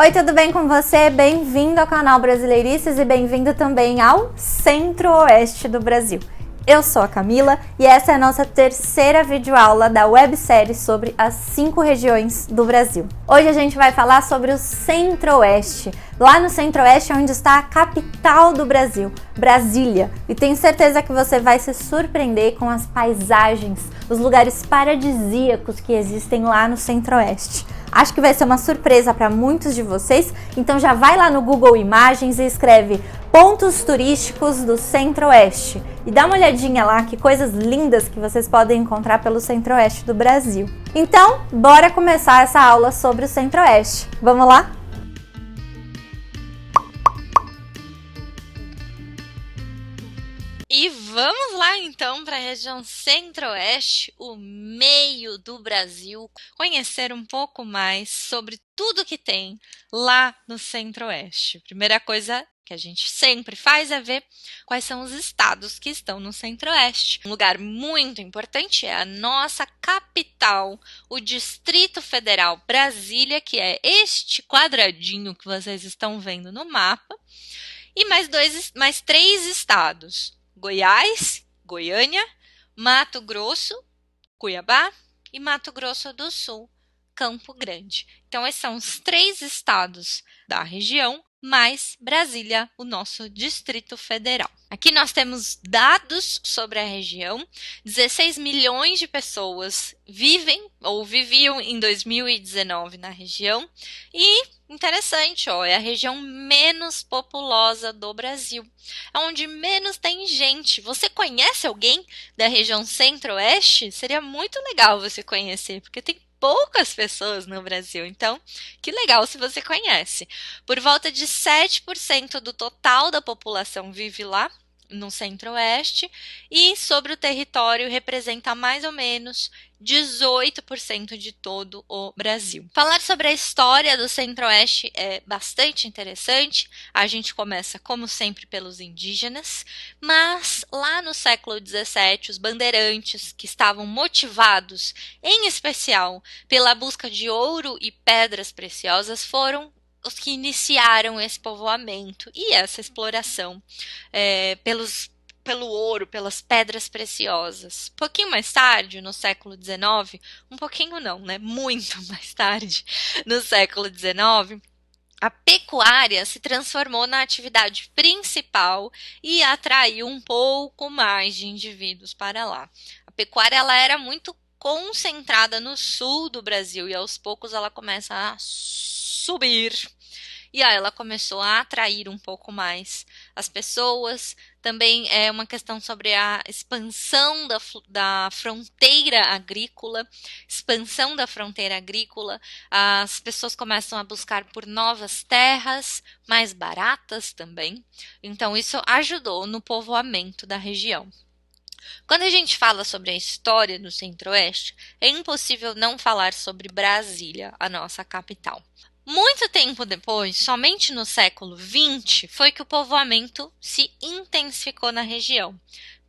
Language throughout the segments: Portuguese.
Oi, tudo bem com você? Bem-vindo ao canal Brasileirices e bem-vindo também ao Centro-Oeste do Brasil. Eu sou a Camila e essa é a nossa terceira videoaula da websérie sobre as 5 regiões do Brasil. Hoje a gente vai falar sobre o Centro-Oeste. Lá no Centro-Oeste é onde está a capital do Brasil, Brasília. E tenho certeza que você vai se surpreender com as paisagens, os lugares paradisíacos que existem lá no Centro-Oeste. Acho que vai ser uma surpresa para muitos de vocês, então já vai lá no Google Imagens e escreve pontos turísticos do Centro-Oeste e dá uma olhadinha lá que coisas lindas que vocês podem encontrar pelo Centro-Oeste do Brasil. Então, bora começar essa aula sobre o Centro-Oeste. Vamos lá? E vamos lá então para a região Centro-Oeste, o meio do Brasil, conhecer um pouco mais sobre tudo que tem lá no Centro-Oeste. Primeira coisa que a gente sempre faz é ver quais são os estados que estão no Centro-Oeste. Um lugar muito importante é a nossa capital, o Distrito Federal Brasília, que é este quadradinho que vocês estão vendo no mapa, e mais 3 estados: Goiás, Goiânia, Mato Grosso, Cuiabá e Mato Grosso do Sul, Campo Grande. Então, esses são os 3 estados da região, mais Brasília, o nosso Distrito Federal. Aqui nós temos dados sobre a região. 16 milhões de pessoas vivem ou viviam em 2019 na região. E, interessante, é a região menos populosa do Brasil. É onde menos tem gente. Você conhece alguém da região Centro-Oeste? Seria muito legal você conhecer, porque tem poucas pessoas no Brasil, então que legal se você conhece. Por volta de 7% do total da população vive lá no Centro-Oeste e sobre o território representa mais ou menos 18% de todo o Brasil. Falar sobre a história do Centro-Oeste é bastante interessante. A gente começa, como sempre, pelos indígenas, mas lá no século XVII, os bandeirantes, que estavam motivados, em especial, pela busca de ouro e pedras preciosas, foram os que iniciaram esse povoamento e essa exploração pelo ouro, pelas pedras preciosas. Um pouquinho mais tarde, no século XIX, um pouquinho não, né? Muito mais tarde, no século XIX, a pecuária se transformou na atividade principal e atraiu um pouco mais de indivíduos para lá. A pecuária ela era muito concentrada no sul do Brasil e aos poucos ela começa a subir. E aí ela começou a atrair um pouco mais as pessoas. Também é uma questão sobre a expansão da fronteira agrícola. Expansão da fronteira agrícola. As pessoas começam a buscar por novas terras, mais baratas também. Então isso ajudou no povoamento da região. Quando a gente fala sobre a história do Centro-Oeste, é impossível não falar sobre Brasília, a nossa capital. Muito tempo depois, somente no século XX, foi que o povoamento se intensificou na região,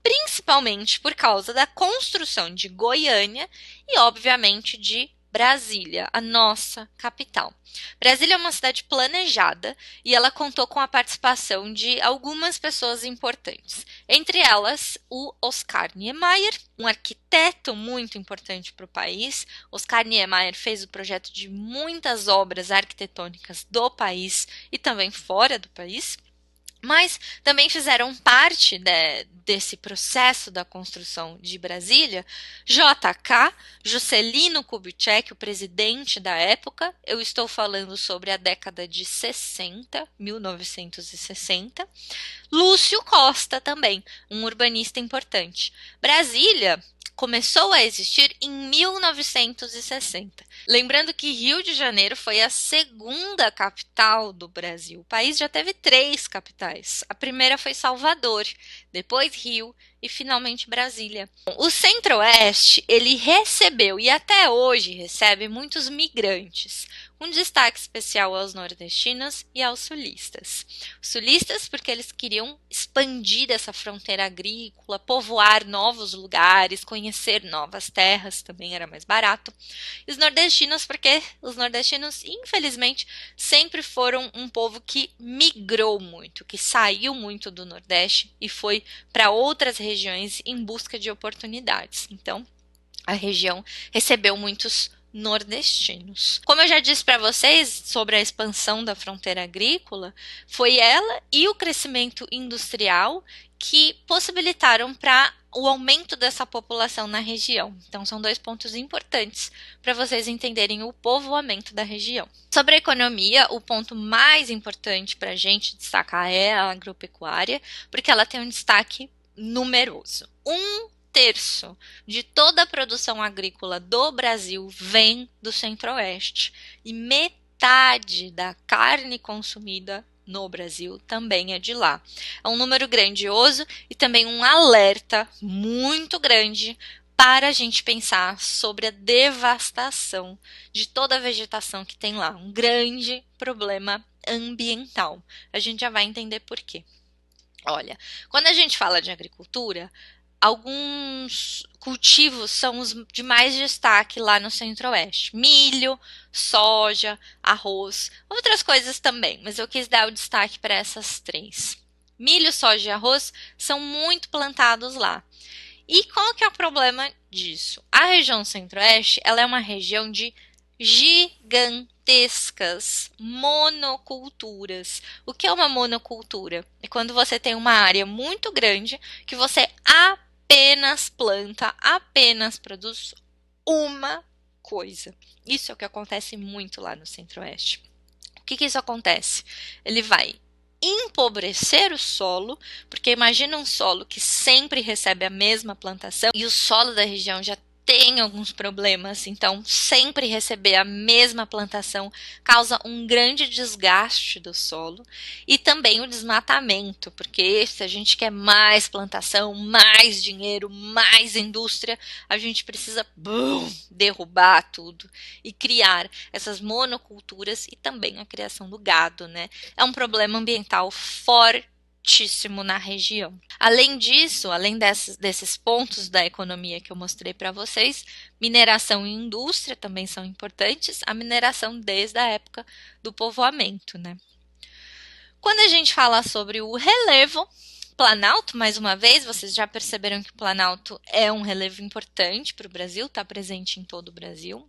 principalmente por causa da construção de Goiânia e, obviamente, de Brasília, a nossa capital. Brasília é uma cidade planejada e ela contou com a participação de algumas pessoas importantes. Entre elas, o Oscar Niemeyer, um arquiteto muito importante para o país. Oscar Niemeyer fez o projeto de muitas obras arquitetônicas do país e também fora do país. Mas também fizeram parte desse processo da construção de Brasília JK, Juscelino Kubitschek, o presidente da época. Eu estou falando sobre a década de 60, 1960. Lúcio Costa também, um urbanista importante. Brasília começou a existir em 1960. Lembrando que Rio de Janeiro foi a segunda capital do Brasil. O país já teve 3 capitais. A primeira foi Salvador, depois Rio e finalmente Brasília. O Centro-Oeste, ele recebeu e até hoje recebe muitos migrantes. Um destaque especial aos nordestinos e aos sulistas. Os sulistas porque eles queriam expandir essa fronteira agrícola, povoar novos lugares, conhecer novas terras, também era mais barato. E os nordestinos porque os nordestinos, infelizmente, sempre foram um povo que migrou muito, que saiu muito do Nordeste e foi para outras regiões em busca de oportunidades. Então, a região recebeu muitos nordestinos. Como eu já disse para vocês sobre a expansão da fronteira agrícola, foi ela e o crescimento industrial que possibilitaram para o aumento dessa população na região. Então, são dois pontos importantes para vocês entenderem o povoamento da região. Sobre a economia, o ponto mais importante para a gente destacar é a agropecuária, porque ela tem um destaque numeroso. Um terço de toda a produção agrícola do Brasil vem do Centro-Oeste e metade da carne consumida no Brasil também é de lá. É um número grandioso e também um alerta muito grande para a gente pensar sobre a devastação de toda a vegetação que tem lá. Um grande problema ambiental. A gente já vai entender por quê. Olha, quando a gente fala de agricultura, alguns cultivos são os de mais destaque lá no Centro-Oeste. Milho, soja, arroz, outras coisas também, mas eu quis dar o destaque para essas três. Milho, soja e arroz são muito plantados lá. E qual que é o problema disso? A região Centro-Oeste, ela é uma região de gigantescas monoculturas. O que é uma monocultura? É quando você tem uma área muito grande que você apenas planta, apenas produz uma coisa. Isso é o que acontece muito lá no Centro-Oeste. O que isso acontece? Ele vai empobrecer o solo, porque imagina um solo que sempre recebe a mesma plantação e o solo da região já tem alguns problemas, então sempre receber a mesma plantação causa um grande desgaste do solo e também o desmatamento, porque se a gente quer mais plantação, mais dinheiro, mais indústria, a gente precisa derrubar tudo e criar essas monoculturas e também a criação do gado, né? É um problema ambiental fortíssimo na região. Além disso, além desses pontos da economia que eu mostrei para vocês, mineração e indústria também são importantes, a mineração desde a época do povoamento, né? Quando a gente fala sobre o relevo, Planalto, mais uma vez, vocês já perceberam que o Planalto é um relevo importante para o Brasil, está presente em todo o Brasil.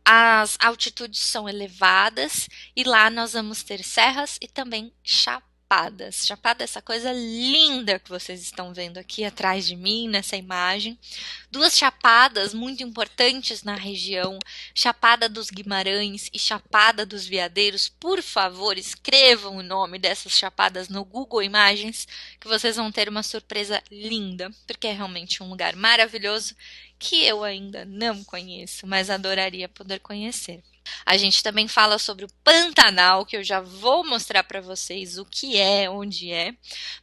As altitudes são elevadas e lá nós vamos ter serras e também chapadas. Chapada é essa coisa linda que vocês estão vendo aqui atrás de mim, nessa imagem. Duas chapadas muito importantes na região, Chapada dos Guimarães e Chapada dos Veadeiros. Por favor, escrevam o nome dessas chapadas no Google Imagens, que vocês vão ter uma surpresa linda, porque é realmente um lugar maravilhoso que eu ainda não conheço, mas adoraria poder conhecer. A gente também fala sobre o Pantanal, que eu já vou mostrar para vocês o que é, onde é.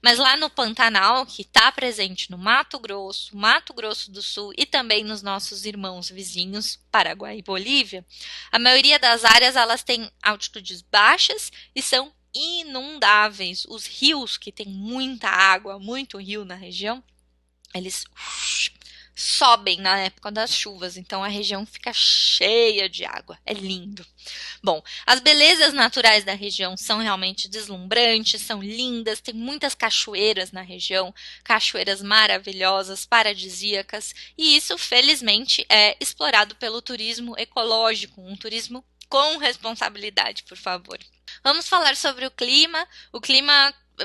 Mas lá no Pantanal, que está presente no Mato Grosso do Sul e também nos nossos irmãos vizinhos, Paraguai e Bolívia, a maioria das áreas elas têm altitudes baixas e são inundáveis. Os rios, que tem muita água, muito rio na região, eles sobem na época das chuvas, então a região fica cheia de água, é lindo. Bom, as belezas naturais da região são realmente deslumbrantes, são lindas, tem muitas cachoeiras na região, cachoeiras maravilhosas, paradisíacas, e isso felizmente é explorado pelo turismo ecológico, um turismo com responsabilidade, por favor. Vamos falar sobre o clima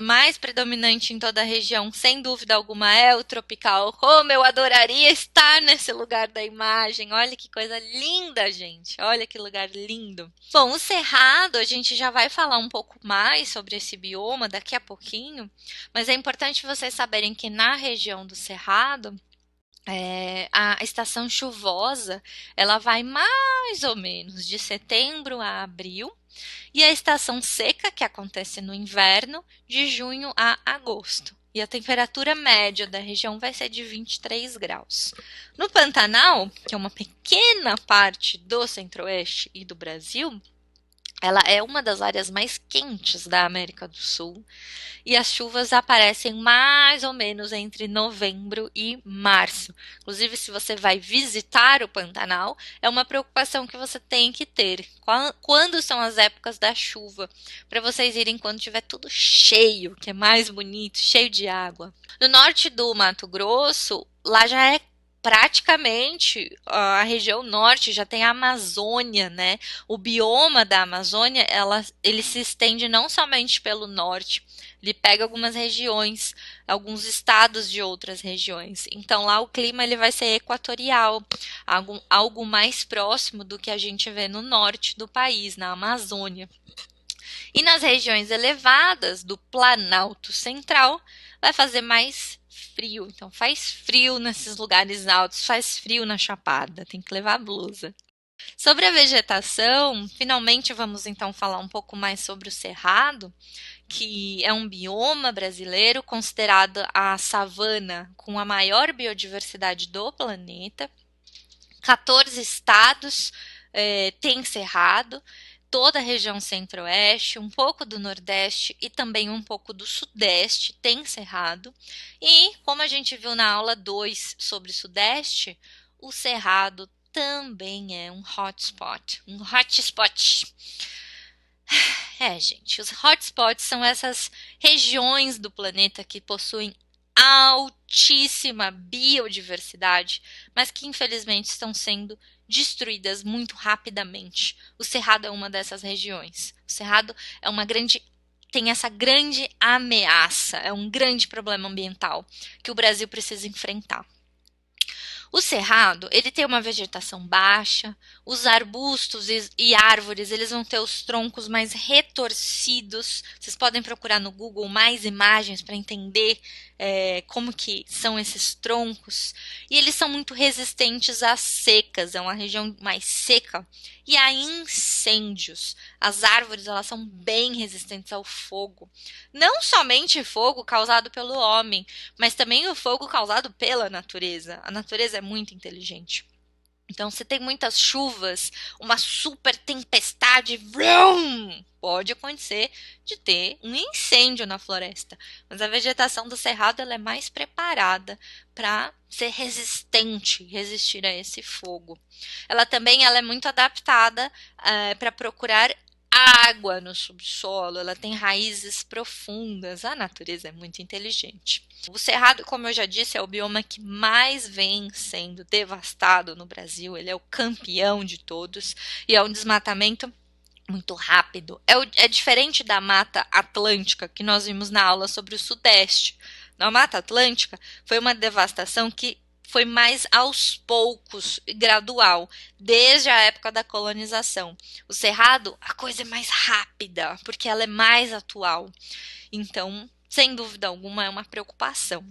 mais predominante em toda a região, sem dúvida alguma, é o tropical. Como eu adoraria estar nesse lugar da imagem. Olha que coisa linda, gente. Olha que lugar lindo. Bom, o Cerrado, a gente já vai falar um pouco mais sobre esse bioma daqui a pouquinho, mas é importante vocês saberem que na região do Cerrado, a estação chuvosa, ela vai mais ou menos de setembro a abril, e a estação seca, que acontece no inverno, de junho a agosto. e a temperatura média da região vai ser de 23 graus. No Pantanal, que é uma pequena parte do Centro-Oeste e do Brasil, ela é uma das áreas mais quentes da América do Sul e as chuvas aparecem mais ou menos entre novembro e março. Inclusive, se você vai visitar o Pantanal, é uma preocupação que você tem que ter. Quando são as épocas da chuva? Para vocês irem quando tiver tudo cheio, que é mais bonito, cheio de água. No norte do Mato Grosso, lá já é praticamente a região norte já tem a Amazônia, né? O bioma da Amazônia, ele se estende não somente pelo norte, ele pega algumas regiões, alguns estados de outras regiões. Então lá o clima ele vai ser equatorial, algo mais próximo do que a gente vê no norte do país, na Amazônia. E nas regiões elevadas do Planalto Central, vai fazer mais frio. Então faz frio nesses lugares altos, faz frio na Chapada, tem que levar blusa. Sobre a vegetação, finalmente vamos então falar um pouco mais sobre o Cerrado, que é um bioma brasileiro considerado a savana com a maior biodiversidade do planeta. 14 estados têm cerrado, toda a região centro-oeste, um pouco do nordeste e também um pouco do sudeste tem cerrado. E, como a gente viu na aula 2 sobre o sudeste, o cerrado também é um hotspot, gente, os hotspots são essas regiões do planeta que possuem altíssima biodiversidade, mas que infelizmente estão sendo destruídas muito rapidamente. O Cerrado é uma dessas regiões. O Cerrado é tem essa grande ameaça, é um grande problema ambiental que o Brasil precisa enfrentar. O cerrado, ele tem uma vegetação baixa, os arbustos e árvores, eles vão ter os troncos mais retorcidos. Vocês podem procurar no Google mais imagens para entender como que são esses troncos. E eles são muito resistentes às secas, é uma região mais seca. E a incêndios. As árvores, elas são bem resistentes ao fogo. Não somente fogo causado pelo homem, mas também o fogo causado pela natureza. A natureza é muito inteligente. Então, se tem muitas chuvas, uma super tempestade, vrum, pode acontecer de ter um incêndio na floresta. Mas a vegetação do cerrado ela é mais preparada para ser resistente, resistir a esse fogo. Ela é muito adaptada para procurar água no subsolo, ela tem raízes profundas, a natureza é muito inteligente. O cerrado, como eu já disse, é o bioma que mais vem sendo devastado no Brasil, ele é o campeão de todos e é um desmatamento muito rápido. É diferente da Mata Atlântica que nós vimos na aula sobre o Sudeste. Na Mata Atlântica foi uma devastação que foi mais aos poucos, gradual, desde a época da colonização. O Cerrado, a coisa é mais rápida, porque ela é mais atual. Então, sem dúvida alguma, é uma preocupação.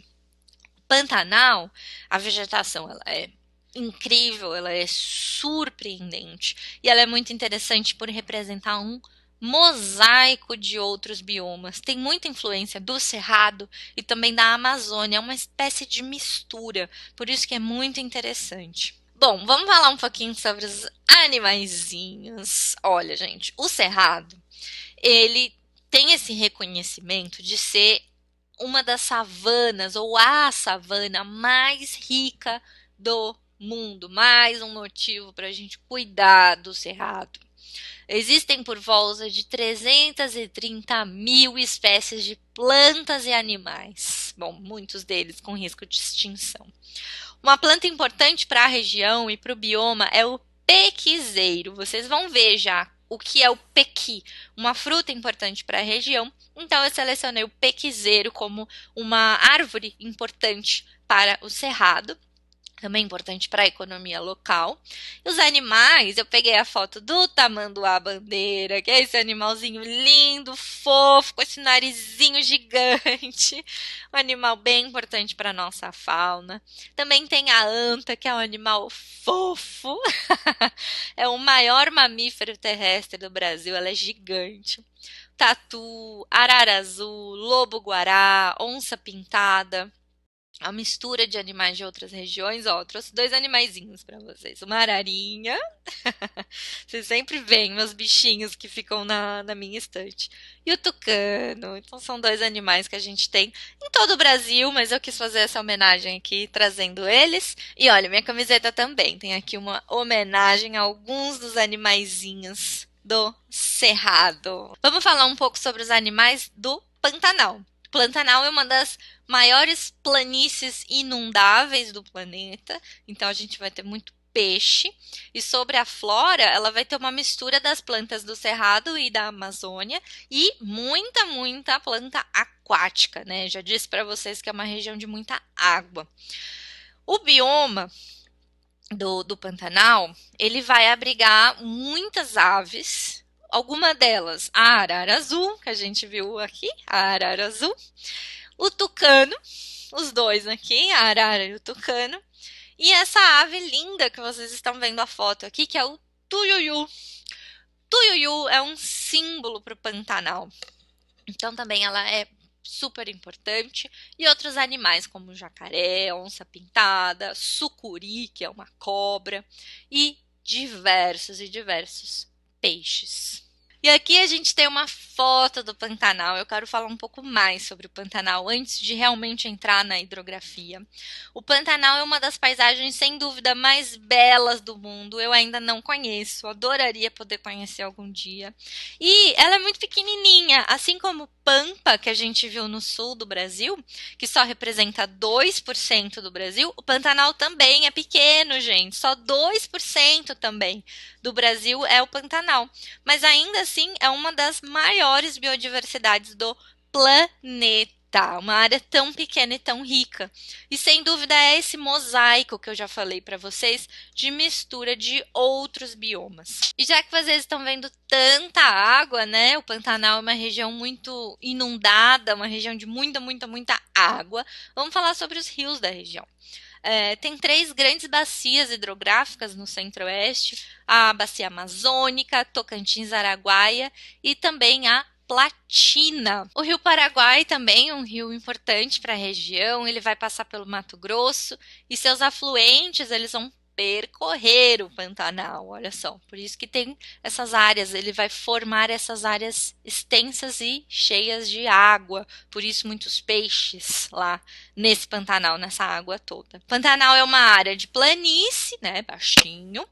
Pantanal, a vegetação ela é incrível, ela é surpreendente e ela é muito interessante por representar um mosaico de outros biomas. Tem muita influência do Cerrado e também da Amazônia, é uma espécie de mistura, por isso que é muito interessante. Bom, vamos falar um pouquinho sobre os animaizinhos. Olha, gente, o Cerrado, ele tem esse reconhecimento de ser uma das savanas ou a savana mais rica do mundo. Mais um motivo para a gente cuidar do cerrado. Existem por volta de 330 mil espécies de plantas e animais. Bom, muitos deles com risco de extinção. Uma planta importante para a região e para o bioma é o pequizeiro. Vocês vão ver já o que é o pequi, uma fruta importante para a região. Então, eu selecionei o pequizeiro como uma árvore importante para o cerrado. também importante para a economia local. E os animais, eu peguei a foto do tamanduá-bandeira, que é esse animalzinho lindo, fofo, com esse narizinho gigante, um animal bem importante para a nossa fauna. Também tem a anta, que é um animal fofo, é o maior mamífero terrestre do Brasil, ela é gigante. Tatu, arara azul, lobo-guará, onça-pintada, a mistura de animais de outras regiões. Ó, trouxe dois animaizinhos para vocês. Uma ararinha. Vocês sempre veem meus bichinhos que ficam na minha estante. E o tucano. Então são dois animais que a gente tem em todo o Brasil, mas eu quis fazer essa homenagem aqui, trazendo eles. E olha, minha camiseta também tem aqui uma homenagem a alguns dos animaizinhos do Cerrado. Vamos falar um pouco sobre os animais do Pantanal. O Pantanal é uma das maiores planícies inundáveis do planeta, então a gente vai ter muito peixe. E sobre a flora, ela vai ter uma mistura das plantas do Cerrado e da Amazônia e muita planta aquática, né? Já disse para vocês que é uma região de muita água. O bioma do Pantanal, ele vai abrigar muitas aves. Alguma delas, a arara azul, que a gente viu aqui, a arara azul, o tucano, os dois aqui, a arara e o tucano, e essa ave linda que vocês estão vendo a foto aqui, que é o tuiuiu. Tuiuiu é um símbolo para o Pantanal, então também ela é super importante. E outros animais como jacaré, onça-pintada, sucuri, que é uma cobra, e diversos peixes. E aqui a gente tem uma foto do Pantanal. Eu quero falar um pouco mais sobre o Pantanal antes de realmente entrar na hidrografia. O Pantanal é uma das paisagens, sem dúvida, mais belas do mundo. Eu ainda não conheço, adoraria poder conhecer algum dia. E ela é muito pequenininha, assim como Pampa, que a gente viu no sul do Brasil, que só representa 2% do Brasil. O Pantanal também é pequeno, gente, só 2% também do Brasil é o Pantanal. Mas ainda assim é uma das maiores biodiversidades do planeta, uma área tão pequena e tão rica. E sem dúvida é esse mosaico que eu já falei para vocês, de mistura de outros biomas. E já que vocês estão vendo tanta água, né? O Pantanal é uma região muito inundada, uma região de muita água. Vamos falar sobre os rios da região. Tem 3 grandes bacias hidrográficas no centro-oeste, a Bacia Amazônica, Tocantins-Araguaia e também a Platina. O Rio Paraguai também é um rio importante para a região, ele vai passar pelo Mato Grosso e seus afluentes eles vão percorrer o Pantanal, olha só, por isso que tem essas áreas, ele vai formar essas áreas extensas e cheias de água, por isso muitos peixes lá nesse Pantanal, nessa água toda. Pantanal é uma área de planície, né, baixinho,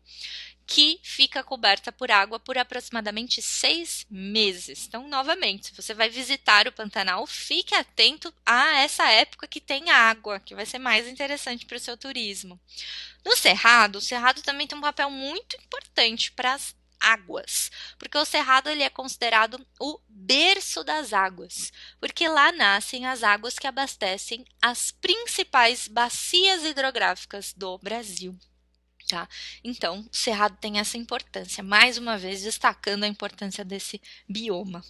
que fica coberta por água por aproximadamente 6 meses. Então, novamente, se você vai visitar o Pantanal, fique atento a essa época que tem água, que vai ser mais interessante para o seu turismo. No Cerrado, o Cerrado também tem um papel muito importante para as águas, porque o Cerrado ele é considerado o berço das águas, porque lá nascem as águas que abastecem as principais bacias hidrográficas do Brasil. Tá? Então, o Cerrado tem essa importância, mais uma vez destacando a importância desse bioma.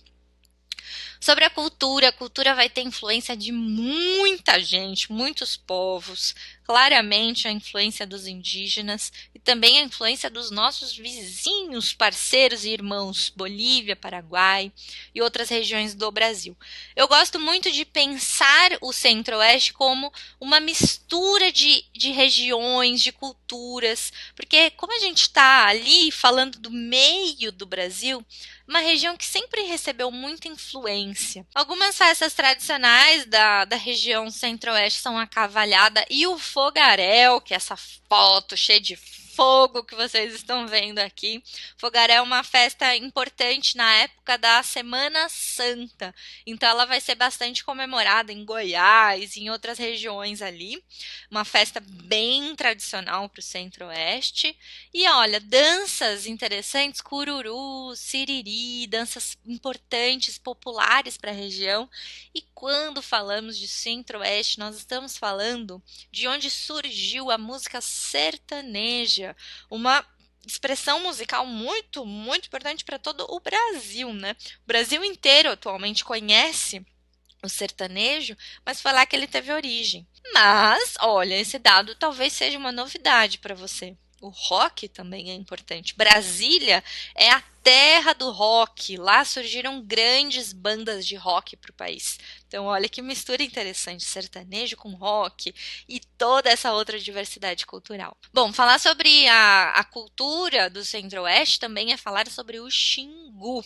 Sobre a cultura vai ter influência de muita gente, muitos povos, claramente a influência dos indígenas e também a influência dos nossos vizinhos, parceiros e irmãos, Bolívia, Paraguai e outras regiões do Brasil. Eu gosto muito de pensar o Centro-Oeste como uma mistura de regiões, de culturas, porque como a gente está ali falando do meio do Brasil, uma região que sempre recebeu muita influência. Algumas festas tradicionais da região centro-oeste são a cavalhada e o fogaréu, que é essa foto cheia de fogo que vocês estão vendo aqui. Fogaré é uma festa importante na época da Semana Santa. Então ela vai ser bastante comemorada em Goiás e em outras regiões ali. Uma festa bem tradicional para o Centro-Oeste. E olha, danças interessantes, cururu, siriri, danças importantes, populares para a região. E quando falamos de Centro-Oeste, nós estamos falando de onde surgiu a música sertaneja, uma expressão musical muito, muito importante para todo o Brasil, né? O Brasil inteiro atualmente conhece o sertanejo, mas foi lá que ele teve origem. Mas, olha, esse dado talvez seja uma novidade para você. O rock também é importante. Brasília é a terra do rock. Lá surgiram grandes bandas de rock para o país. Então, olha que mistura interessante, sertanejo com rock e toda essa outra diversidade cultural. Bom, falar sobre a cultura do Centro-Oeste também é falar sobre o Xingu.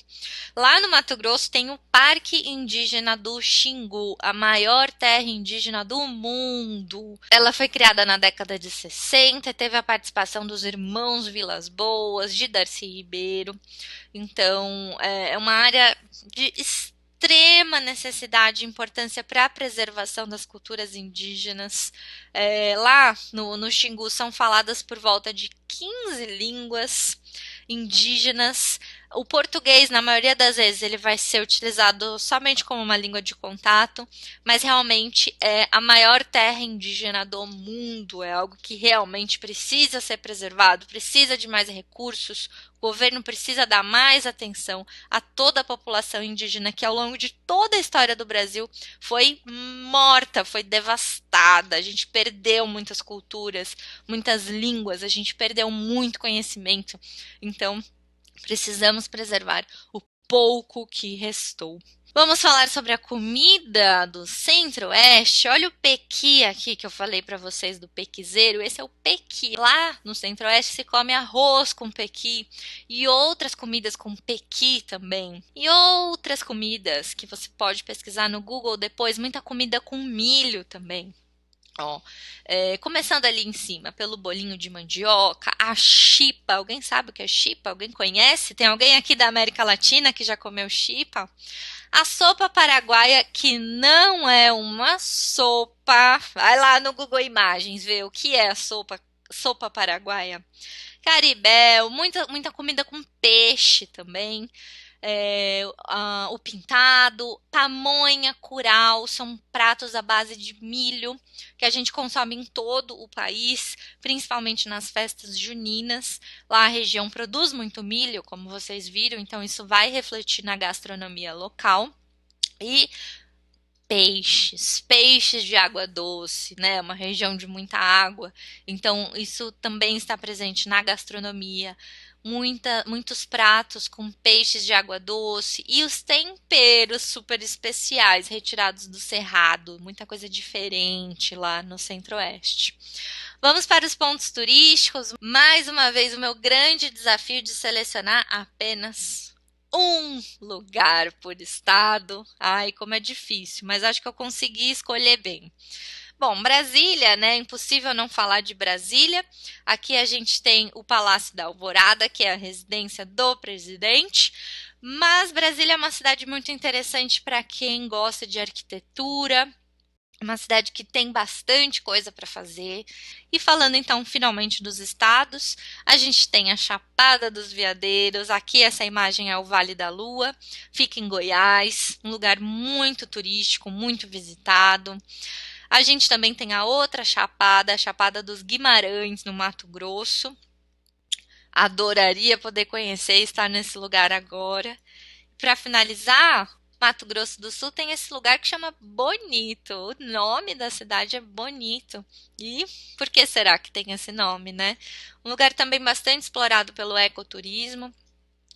Lá no Mato Grosso tem o Parque Indígena do Xingu, a maior terra indígena do mundo. Ela foi criada na década de 60 e teve a participação dos irmãos Vilas Boas, de Darcy Ribeiro. Então, é uma área de extrema necessidade e importância para a preservação das culturas indígenas. Lá no Xingu são faladas por volta de 15 línguas indígenas. O português, na maioria das vezes, ele vai ser utilizado somente como uma língua de contato, mas realmente é a maior terra indígena do mundo, é algo que realmente precisa ser preservado, precisa de mais recursos, o governo precisa dar mais atenção a toda a população indígena que ao longo de toda a história do Brasil foi morta, foi devastada, a gente perdeu muitas culturas, muitas línguas, a gente perdeu muito conhecimento, então precisamos preservar o pouco que restou. Vamos falar sobre a comida do Centro-Oeste. Olha o pequi aqui que eu falei para vocês do pequizeiro. Esse é o pequi. Lá no Centro-Oeste se come arroz com pequi e outras comidas com pequi também. E outras comidas que você pode pesquisar no Google depois. Muita comida com milho também. Ó, começando ali em cima, pelo bolinho de mandioca, a chipa. Alguém sabe o que é chipa? Alguém conhece? Tem alguém aqui da América Latina que já comeu chipa? A sopa paraguaia, que não é uma sopa. Vai lá no Google Imagens ver o que é a sopa paraguaia. Caribé, muita comida com peixe também. O pintado, pamonha, curau, são pratos à base de milho que a gente consome em todo o país, principalmente nas festas juninas. Lá a região produz muito milho, como vocês viram, então isso vai refletir na gastronomia local. E peixes de água doce, né? Uma região de muita água, então isso também está presente na gastronomia. Muitos pratos com peixes de água doce e os temperos super especiais retirados do cerrado, muita coisa diferente lá no Centro-Oeste. Vamos para os pontos turísticos. Mais uma vez, o meu grande desafio de selecionar apenas um lugar por estado. Ai, como é difícil, mas acho que eu consegui escolher bem. Bom, Brasília, né? Impossível não falar de Brasília. Aqui a gente tem o Palácio da Alvorada, que é a residência do presidente. Mas Brasília é uma cidade muito interessante para quem gosta de arquitetura. Uma cidade que tem bastante coisa para fazer. E falando então finalmente dos estados, a gente tem a Chapada dos Veadeiros. Aqui essa imagem é o Vale da Lua, fica em Goiás, um lugar muito turístico, muito visitado. A gente também tem a outra chapada, a Chapada dos Guimarães, no Mato Grosso. Adoraria poder conhecer e estar nesse lugar agora. Para finalizar, Mato Grosso do Sul tem esse lugar que chama Bonito. O nome da cidade é Bonito. E por que será que tem esse nome, né? Um lugar também bastante explorado pelo ecoturismo,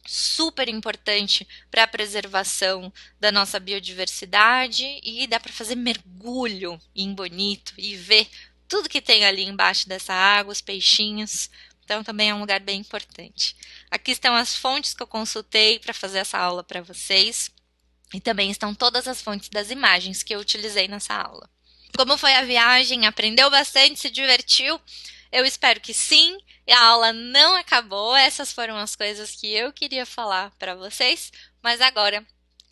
super importante para a preservação da nossa biodiversidade e dá para fazer mergulho em Bonito e ver tudo que tem ali embaixo dessa água, os peixinhos. Então também é um lugar bem importante. Aqui estão as fontes que eu consultei para fazer essa aula para vocês. E também estão todas as fontes das imagens que eu utilizei nessa aula. Como foi a viagem? Aprendeu bastante? Se divertiu? Eu espero que sim. A aula não acabou. Essas foram as coisas que eu queria falar para vocês. Mas agora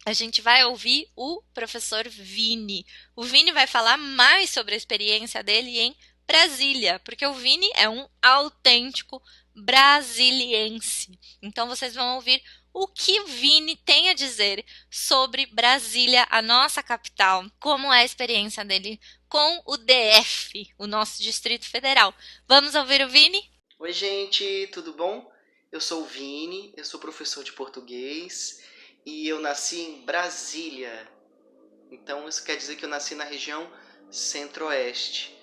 a gente vai ouvir o professor Vini. O Vini vai falar mais sobre a experiência dele em Brasília, porque o Vini é um autêntico brasiliense. Então vocês vão ouvir o que o Vini tem a dizer sobre Brasília, a nossa capital, como é a experiência dele com o DF, o nosso Distrito Federal. Vamos ouvir o Vini? Oi, gente, tudo bom? Eu sou o Vini, eu sou professor de português e eu nasci em Brasília. Então, isso quer dizer que eu nasci na região Centro-Oeste.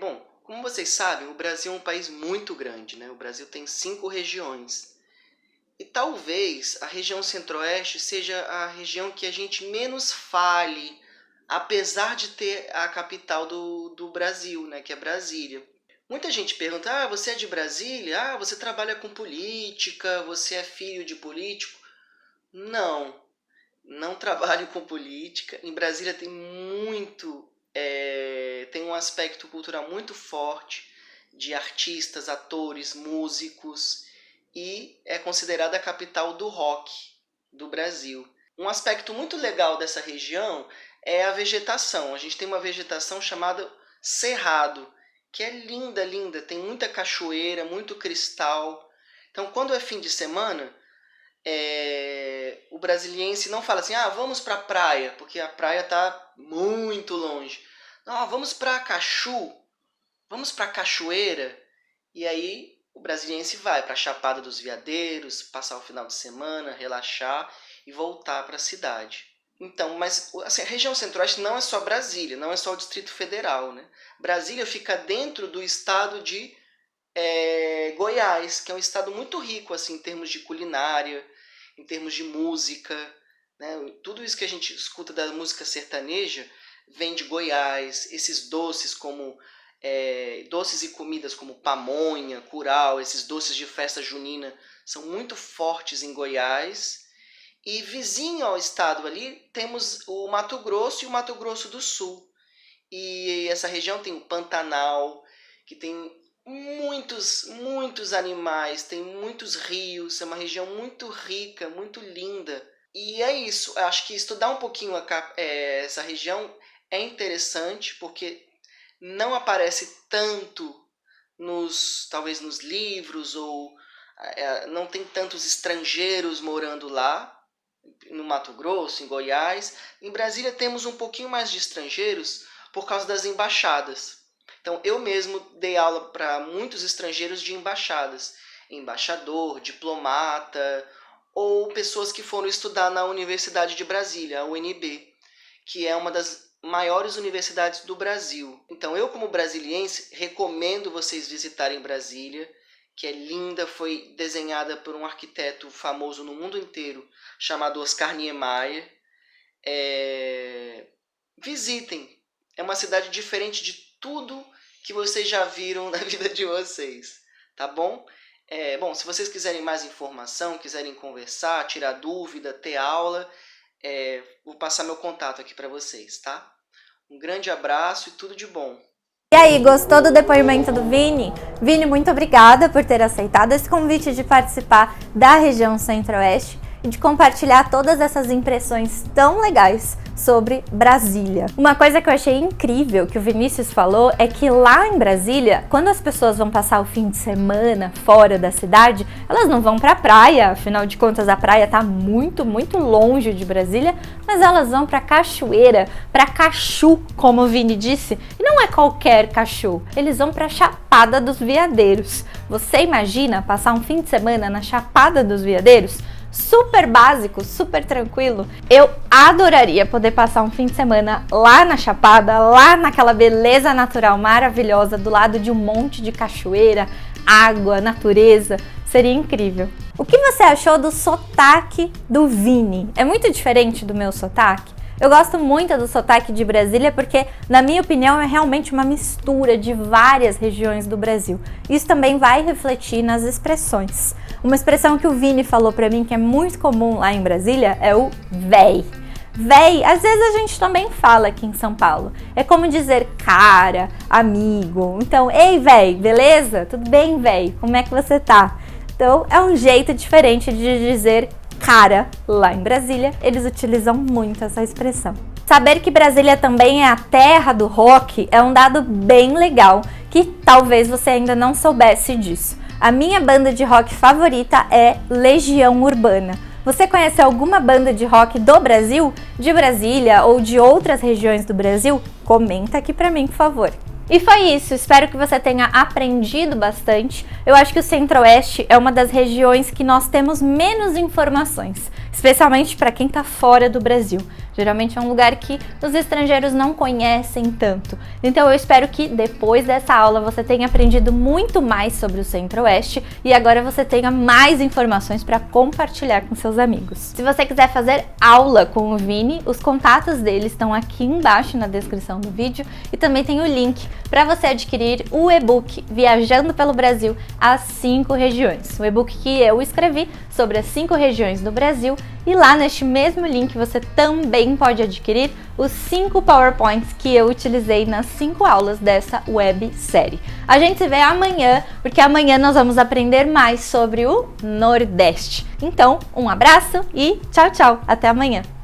Bom, como vocês sabem, o Brasil é um país muito grande, né? O Brasil tem 5 regiões. E talvez a região Centro-Oeste seja a região que a gente menos fale, apesar de ter a capital do Brasil, né? Que é Brasília. Muita gente pergunta, você é de Brasília? Você trabalha com política? Você é filho de político? Não, não trabalho com política. Em Brasília tem um aspecto cultural muito forte de artistas, atores, músicos e é considerada a capital do rock do Brasil. Um aspecto muito legal dessa região é a vegetação. A gente tem uma vegetação chamada cerrado, que é linda, linda. Tem muita cachoeira, muito cristal. Então, quando é fim de semana, o brasiliense não fala assim, vamos para a praia, porque a praia está muito longe. Não, vamos para Cachu, vamos para a cachoeira. E aí o brasiliense vai para a Chapada dos Veadeiros, passar o final de semana, relaxar e voltar para a cidade. Então, mas assim, a região Centro-Oeste não é só Brasília, não é só o Distrito Federal, né? Brasília fica dentro do estado de Goiás, que é um estado muito rico assim, em termos de culinária, em termos de música, né? Tudo isso que a gente escuta da música sertaneja vem de Goiás. Esses doces como doces e comidas como pamonha, curau, esses doces de festa junina são muito fortes em Goiás. E vizinho ao estado ali temos o Mato Grosso e o Mato Grosso do Sul. E essa região tem o Pantanal, que tem muitos animais, tem muitos rios, é uma região muito rica, muito linda. E é isso, eu acho que estudar um pouquinho essa região é interessante, porque não aparece tanto talvez nos livros, ou não tem tantos estrangeiros morando lá, no Mato Grosso, em Goiás. Em Brasília temos um pouquinho mais de estrangeiros por causa das embaixadas. Então, eu mesmo dei aula para muitos estrangeiros de embaixadas. Embaixador, diplomata, ou pessoas que foram estudar na Universidade de Brasília, a UNB, que é uma das maiores universidades do Brasil. Então, eu como brasiliense, recomendo vocês visitarem Brasília, que é linda, foi desenhada por um arquiteto famoso no mundo inteiro, chamado Oscar Niemeyer. Visitem, é uma cidade diferente de tudo que vocês já viram na vida de vocês, tá bom? Bom, se vocês quiserem mais informação, quiserem conversar, tirar dúvida, ter aula, vou passar meu contato aqui para vocês, tá? Um grande abraço e tudo de bom. E aí, gostou do depoimento do Vini? Vini, muito obrigada por ter aceitado esse convite de participar da região Centro-Oeste e de compartilhar todas essas impressões tão legais sobre Brasília. Uma coisa que eu achei incrível que o Vinícius falou é que lá em Brasília, quando as pessoas vão passar o fim de semana fora da cidade, elas não vão pra praia, afinal de contas a praia tá muito longe de Brasília, mas elas vão pra cachoeira, pra Cachu, como o Vini disse, e não é qualquer Cachu, eles vão pra Chapada dos Veadeiros. Você imagina passar um fim de semana na Chapada dos Veadeiros? Super básico, super tranquilo. Eu adoraria poder passar um fim de semana lá na Chapada, lá naquela beleza natural maravilhosa, do lado de um monte de cachoeira, água, natureza. Seria incrível. O que você achou do sotaque do Vini? É muito diferente do meu sotaque? Eu gosto muito do sotaque de Brasília porque, na minha opinião, é realmente uma mistura de várias regiões do Brasil. Isso também vai refletir nas expressões. Uma expressão que o Vini falou pra mim que é muito comum lá em Brasília é o véi. Véi, às vezes a gente também fala aqui em São Paulo. É como dizer cara, amigo. Então, ei, véi, beleza? Tudo bem, véi? Como é que você tá? Então, é um jeito diferente de dizer cara lá em Brasília. Eles utilizam muito essa expressão. Saber que Brasília também é a terra do rock é um dado bem legal, que talvez você ainda não soubesse disso. A minha banda de rock favorita é Legião Urbana. Você conhece alguma banda de rock do Brasil, de Brasília ou de outras regiões do Brasil? Comenta aqui pra mim, por favor. E foi isso, espero que você tenha aprendido bastante. Eu acho que o Centro-Oeste é uma das regiões que nós temos menos informações, especialmente para quem está fora do Brasil. Geralmente é um lugar que os estrangeiros não conhecem tanto. Então eu espero que depois dessa aula você tenha aprendido muito mais sobre o Centro-Oeste e agora você tenha mais informações para compartilhar com seus amigos. Se você quiser fazer aula com o Vini, os contatos dele estão aqui embaixo na descrição do vídeo e também tem o link para você adquirir o e-book Viajando pelo Brasil, as 5 regiões. O e-book que eu escrevi sobre as 5 regiões do Brasil e lá neste mesmo link você também pode adquirir os 5 PowerPoints que eu utilizei nas 5 aulas dessa websérie. A gente se vê amanhã, porque amanhã nós vamos aprender mais sobre o Nordeste. Então, um abraço e tchau, tchau! Até amanhã!